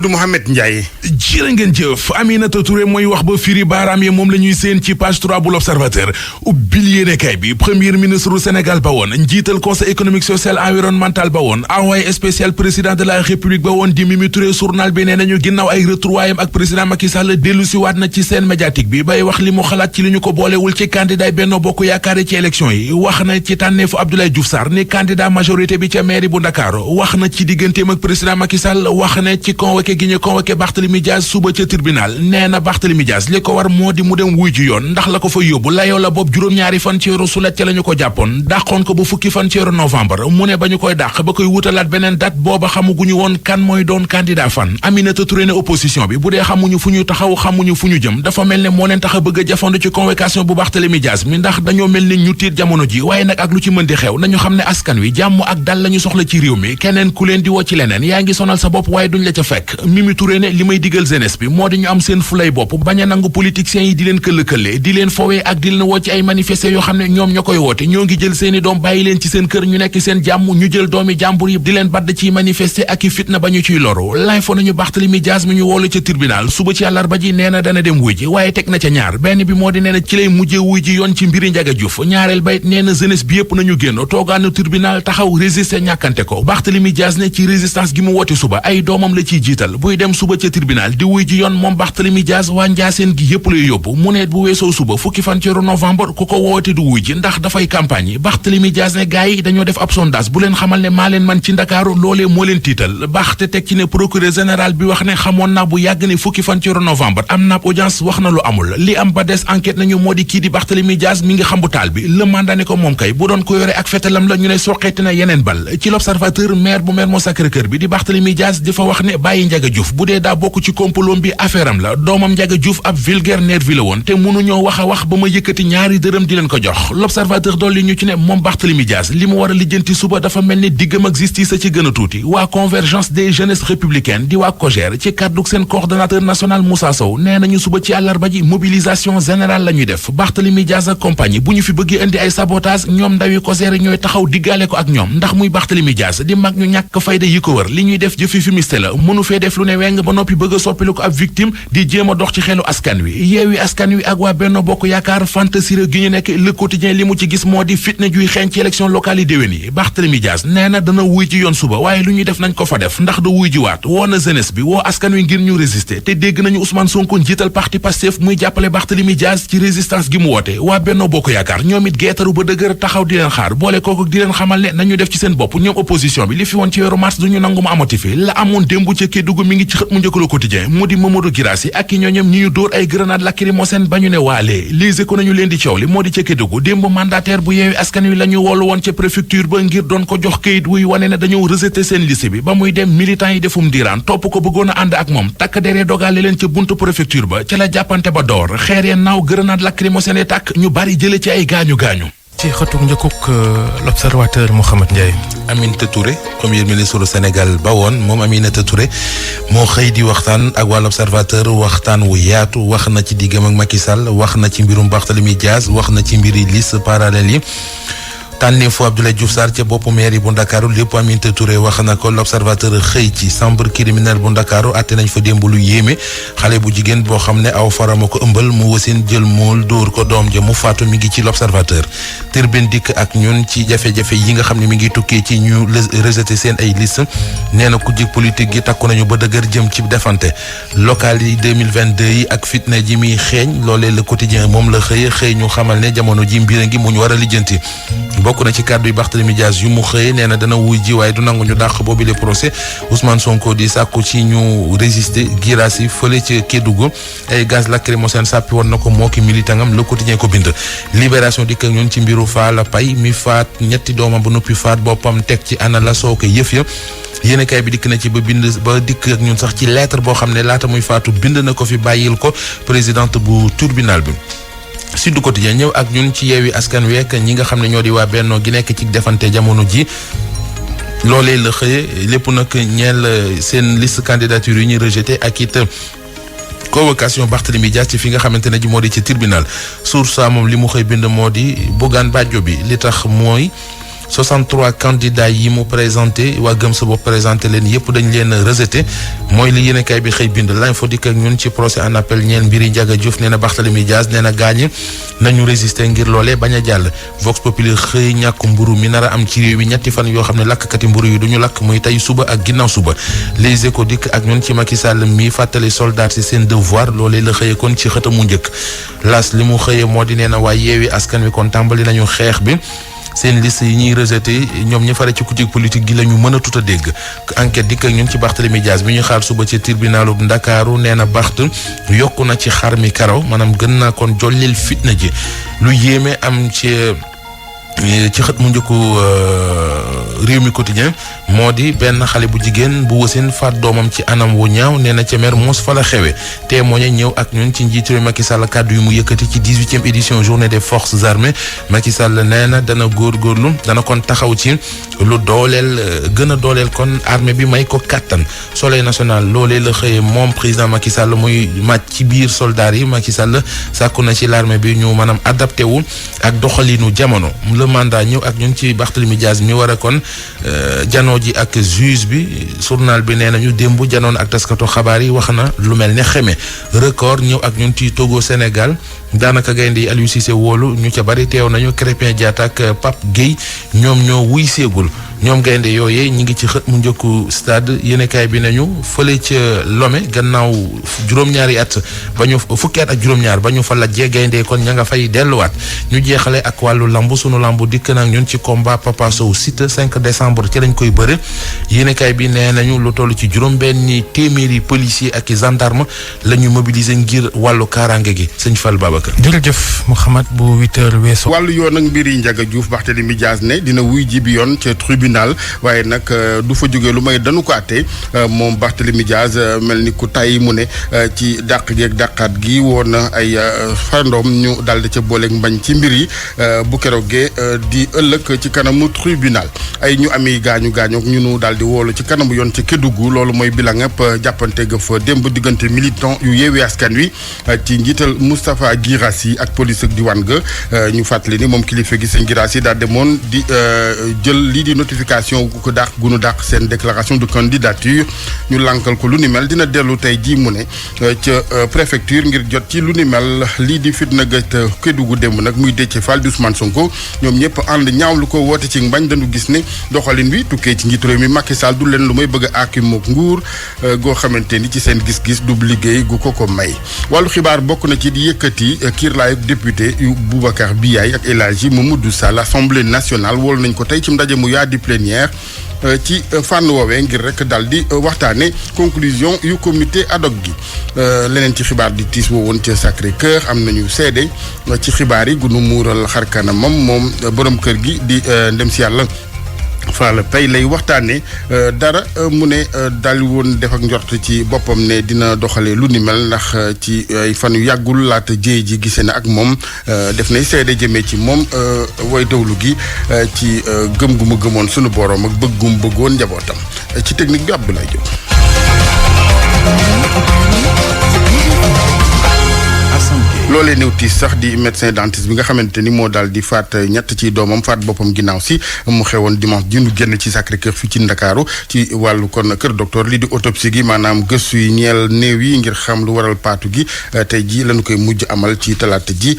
du Mohamed Ndiaye. jërë ngeen jëf Aminata Touré mooy wax ba firi baaraam yi moom la ñuy seen ci page 3 bu l'Observateur ubbil yéenekaay bi premier ministre du Sénégal ba woon njiital conseil économique social environnemental ba woon envoyé spécial président de la république ba woon di Mimi Touré journal bi nee nañu ginnaaw ay retrouvailles ak président Macky Sall dellu si waat na ci scène médiatique bi bay wax li mu xalaat ci li ñu ko boolewul ci candidat Benno Bokk Yaakaar ci élection yi wax na ci tànneefu Abdoulaye Diouf Sarr ni candidat majorité bi ca mairie bu Dakar wax na ci digganteem ak président Macky Sall wax na ci convoqué gi ñu convoqué Barthélémy Dias suba ca tribunal nee na Barthélémy Dias li ko war moo di mu dem wuy ji yoon ndax la ko fa yóbbu la yow la boobu juróom-ñaari fan ci weeru sulet ca la ñu ko jàppoon dàqoon ko ba fukki fan ci weeru novembre mu ne ba ñu koy dàq ba koy wutalaat beneen date booba xamuguñu woon kan mooy doon candidat fan Aminata Touré ne opposition bi bu dee xamuñu fu ñu taxaw xamuñu fu ñu jëm dafa mel ne moo leen tax a bëgg a jafandu ci convocation bu Barthélémy Dias mi ndax dañoo mel ni ñu tiit jamono ji waaye nag ak lu ci mën di xew nañu xam ne askan wi jàmm ak dal lañu soxla ci réew mi keneen ku leen di woo ci leneen yaa ngi sonal sa bopp waaye duñ la ca fekk Mimi Touré ne li may digal jeunesse bi moo di ñu am seen fulay bopp bañ a nangu politiciens yi di leen këll-këlle di leen fowee ak di leen woo ci ay manifester yoo xam ne ñoom ñoo koy woote ñoo ngi jël seeni doom bàyyi leen ci seen kër ñu nekk seen jàmm ñu jël doomi jàmbur yi di leen badd ciy manifester ak i fitna ba ñu ciy loru l'info nañu Barthélémy Dias mi ñu woolu ca tribunal suba ci àllarba ji nee na dana dem wuy ji waaye teg na ca ñaar benn bi moo di nee na ci lay mujjee wuy ji yoon ci mbiri Ndiaga Diouf ñaareel bayit nee na jeunesse bi yëpp nañu génn toogaanu tribunal taxaw résister ñàkkante ko Barthélémy Dias ne ci résistance gi mu woote suba ay doomam la ciy jiital buy dem suba ca tribunal di wuy ji yoon moom Barthélémy Dias waa Njaaseen gi yëpp lay yóbbu mu ne bu weesoo suba fukki fan ci novembre ku ko woote du wuy ji ndax dafay campagne yi Barthélémy Dias ne gars yi dañoo def ab sondage bu leen xamal ne maa leen man ci Ndakaaru loolee moo leen tiital baxte teg ci ne procureur général bi wax ne xamoon naa bu yàgg ne fukki fan ci novembre am na ab audience wax na lu amul li am ba des enquête nañu moo di kii di Barthélémy Dias mi ngi xambu taal bi le mandat ne ko moom kay bu doon ko yore ak fetalam la ñu ne soqeeti na yeneen bal ci l'Observateur maire bu Mermoz Sacré-Cœur bi di Barthélémy Dias di fa wax ne bàyyi Ndiaga Diouf bu dee daa bokk ci complot bi affaire am la doomam Ndiaga Diouf ab vulgaire nervi la woon te mënuñoo wax a wax ba ma yëkkati ñaari dërëm di leen ko jox l'Observateur dolli ñu ci ne moom Barthélémy Dias li mu war a lijjanti suba dafa mel ni diggam ak justice a ci gën a tuuti waa convergence des jeunesses républicaines di waa COJER ci kàddug seen coordonnateur national Moussa Sow nee nañu suba ci àllarba ji mobilisation générale la ñuy def Barthélémy Dias ak compagnie bu ñu fi bëggee indi ay sabotage ñoom ndawi COJER ñooy taxaw diggaale ko ak ñoom ndax muy Barthélémy Dias di mag ñu ñàkk fayda yi ko wër li ñuy def jëfi fumiste la mënu fee def lu ne weng ba noppi bëgg a soppilu ko ab victime di jéem a dox ci xelu askan wi yeewi askan wi ak waa Benno Bokk Yaakaar fantasire gi ñu nekk le quotidien li mu ci gis moo di fitna juy xeeñ ci élection locale yi déwén yi Barthélémy Dias nee na dana wuy ji yoon suba waaye lu ñuy def nañ ko fa def ndax da wuy ji waat woo na jeunesse bi woo askan wi ngir ñu résister te dégg nañu Ousmane Sonko njiital parti Pastef muy jàppale Barthélémy Dias ci résistance gi mu woote waa Benno Bokk Yaakaar ñoom it geetaru ba dëgër taxaw di leen xaar boole kooku di leen xamal ne nañu def ci seen bopp ñoom opposition bi li fi woon ci weeru mars duñu nangu mu amati fi la amoon démb ca Kédougou mi ngi ci xët mu njëkk Le Quotidien mu di Mamadou Guirassy ak i ñooñam ñi ñu dóor ay grenade lacrymogène ba ñu ne waalee lise ko nañu leen di coow li moo di ca Kédougou démb mandataire bu yeewi askan wi la ñu woolu woon ca préfecture ba ngir doon ko jox kayit wuy wane ne dañoo rejeté seen liste bi ba muy dem militant yi defum diiraan topp ko bëggoon a ànd ak moom takk deree dogale leen ca buntu préfecture ba ca la jàppante ba door xeer ya naaw grenade lacrymogène tàkk ñu bari jële ci ay gaañu-gaañu ci xëtuk njëkkuk l'Observateur Mouhamed Ndiaye. Aminata Touré premier ministre du Sénégal ba woon moom Aminata Touré moo xëy di waxtaan ak waa l'Observateur waxtaan wu yaatu wax na ci diggam ak Macky Sall wax na ci mbirum Barthélémy Dias wax na ci mbiri liste parallèle yi tànneefu Abdoulaye Diouf Sarr ca boppu mairie bu Ndakaaru lépp Aminata Touré wax na ko l'Observateur xëy ci chambre criminelle bu Ndakaaru atte nañ fa démb lu yéeme xale bu jigéen boo xam ne aw farama ko ëmbal mu wasin jël mool dóor ko doom ja mu faatu mi ngi ci l'Observateur Tribune dikk ak ñun ci jafe-jafe yi nga xam ne mi ngi tukkee ci ñu rejeté seen ay liste nee na ku jig politique gi takku nañu ba dëgër jëm ci defante local yi 2022 yi ak fitna ji muy xeeñ loolee Le Quotidien moom la xëy ñu xamal ne jamono ji mbir a ngi mu ñu war a lijjanti bokk na ci kàddu yi Barthélémy Dias yu mu xëyee nee na dana wuy ji waaye du nangu ñu dàq boobu le procès Ousmane Sonko di sàkku ci ñu résister Guirassy fële ca Kédougou ay gaz lacrymogène sàppi woon na ko moo ki militangam Le Quotidien ko bind Libération dikk ak ñun ci mbiru Falla Paye mi faat ñetti doomam ba noppi faat boppam teg ci ana la soo ko yëf ya yéenekaay bi dikk na ci ba dikk ak ñun sax ci lettre boo xam ne laata muy faatu bind na ko fi bàyyil ko présidente bu tribunal bi Sud Quotidien ñëw ak ñun ci yeewi askan wi ak ñi nga xam ne ñoo di waa Benno gi nekk ci defante jamono ji loolee la xëye lépp nag ñeel seen liste candidature yi ñuy rejeté ak it convocation Barthélémy Dias ci fi nga xamante ne ji moo di ci tribunal Source A moom li mu xëy bind moo di Bougane Badjo bi li tax mooy 63 candidats yi mu présenté waa Gëm Sa Bopp présenté leen yëpp dañ leen rejeté mooy li yéenekaay bi xëy bind l'info dikk ak ñun ci procès en appel ñeel mbiri Ndiaga Diouf nee na Barthélémy Dias nee na gaañ nañu résister ngir loolee bañ a jàll. Vox Populi xëy ñàkk mburu mi nar a am ci réew mi ñetti fan yoo xam ne lakkati mburu yi duñu lakk muy tey suba ak ginnaaw suba. Les Échos dikk ak ñun ci Macky Sall mi fàttali soldats ci seen devoir loolee la xëyee kon ci xëtamu njëkk. Las li mu xëyee moo di nee na waa Yewwi Askan Wi kon tàmbali nañu xeex bi. seen liste yi ñuy rejeté ñoom ñi fare ci kujje politique gi la ñu mën a tut a dégg enquête dikk ak ñun ci Barthélémy Dias bi ñu xaar suba ci tribunalu Ndakaaru nee na Barth yokku na ci xar mi karaw maanaam gën naa kon jollil fitna ji lu yéeme am ci xët mu njëkku réew mi quotidien moo di benn xale bu jigéen bu wasin faat doomam ci anam wu ñaaw nee na ca mer moos fa la xewe témoigné ñëw ak ñun ci njiitu réew Macky Sall kàddu yu mu yëkkati ci 18e édition journée des forces armées Macky Sall nee na dana góorgóorlu dana kon taxaw ci lu dooleel gën a dooleel kon armée bi may ko kàttan soleil national loolee la xëye moom président Macky Sall muy màcc ci biir soldats yi Macky Sall sàkku na ci l'armée bi ñu maanaam adapté wu ak doxalinu jamono le mandat ñëw ak ñun ci Barthélémy Dias mi war a kon janoo ji ak juge bi journal bi nee nañu démb janoon ak taskatu xabaar yi wax na lu mel ne xeme record ñëw ak ñun ci Togo Sénégal daanaka gaynde yi Aliou Cissé wóolu ñu ca bari teew nañu Krépin Diatta ak Pape Gueye ñoom ñoo wuy seegul ñoom gaynde yooyee ñi ngi ci xët mu njëkku stade yéenekaay bi nañu fële ca Lomé gannaaw juróom-ñaari at ba ñu fukki at ak juróom-ñaar ba ñu fa lajjee gaynde kon ña nga fay delluwaat ñu jeexale ak wàllu lambu sunu lambu dikk nag ñun ci combat Papa Sow Siteu 5 décembre ci lañ koy bëre yéenekaay bi nee nañu lu toll ci juróom-benni téeméeri policier ak i gendarme la ñu mobiliser ngir wàllu kaaraange gi sëñ Fall Babacar. jërëjëf Mouhamed bu 8h weesoo. wàllu yoon ak mbiri Ndiaga Diouf Barthélémy Dias ne dina wuy ji bi yoon ca tribunal waaye nag du fa jógee lu may dañu ko àtte moom Barthélémy Dias mel ni ku tay mu ne ci dàq gi ak dàqaat gi woon na ay farandoom ñu daldi ca booleeg mbañ ci mbir yi bu keroogee di ëllëg ci kanamu tribunal ay ñu amee gaañu gaañook ñu nu daal di woolu ci kanamu yoon ci Kédougou loolu mooy bilan ëpp jàppante ga fa démb diggante militant yu Yewwi Askan Wi ci njiital Moustapha Guirassy ak police ak diwaan ga ñu fàttali ni moom kilifa gi sëñ Guirassy daal demoon di jël lii di notification gu ko dàq gunu dàq seen déclaration de candidature ñu lànkal ko lu ni mel dina dellu tey jii mu ne ca préfecture ngir jot ci lu ni mel lii di fitna ga Kédougou démb nag muy Déthié Fall di Ousmane Sonko ñoom ñëpp ànd ñaawlu ko woote ci mbañ dañu gis ne doxalin wi tukkee ci njiitu réew mi Macky Sall du leen lu may bëgg a àkki mook nguur goo xamante ni ci seen gis-gis du liggéey gu ko may wàllu xibaar bokk na ci di yëkkati kiirlaay député yu Boubacar Biaye ak El Hadji Mamadou Sall Assemblée nationale woolu nañ ko tey ci ndaje mu yaa di plénière ci fànn woowee ngir rek daal di waxtaane conclusion yu comité ad hoc gi leneen ci xibaar di tiis woo woon ca Sacré-Cœur am nañu seede ci xibaar yi gunu muural xarkanamam moom borom kër gi di ndem si yàlla Fall Paye lay waxtaane dara mu ne daal woon def ak njort ci boppam ne dina doxalee lu ni mel ndax ci ay fan yu yàggul laata jéey ji gisee na ak moom def nay seede jëmee ci moom way dawlu gi ci gëm gu mu gëmoon sunu borom ak bëgg gu mu bëggoon njabootam ci technique bi Abdoulaye Diop. loolee néew tiis sax di médecin dentiste bi nga xamante ni moo daal di faat ñett ci doomam faat boppam ginnaaw si mu xewoon dimanche ji nu génn ci Sacré-Cœur fii ci Ndakaaru ci wàllu kon kër docteur lii di autopsie gi maanaam gëstu yi ñeel néew yi ngir xam lu waral paatu gi tey ji lañu koy mujj amal ci talaata ji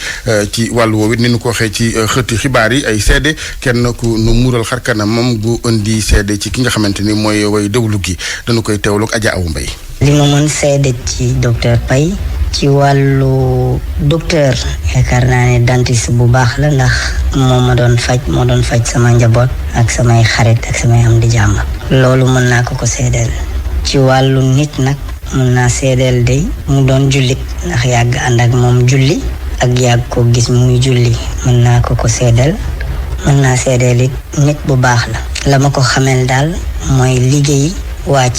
ci wàllu woowu ni ñu ko waxee ci xëti xibaar yi ay seede kenn ku nu muural xarkanamam gu indi seede ci ki nga xamante ni mooy way déglu gi dañu koy teewlu ak Adja Awu Mbay li ma mën seede ci docteur Paye ci wàllu docteur yaakaar naa ne dentiste bu baax la ndax moo doon faj sama njaboot ak samay xarit ak samay am di jàmm loolu mën naa ko seedeel ci wàllu nit nag mën naa seedeel de mu doon jullit ndax yàgg ànd ak moom julli ak yàgg ko gis muy julli mën naa ko seedeel mën naa seedeel it nit bu baax la ma ko xamel daal mooy liggéey wàcc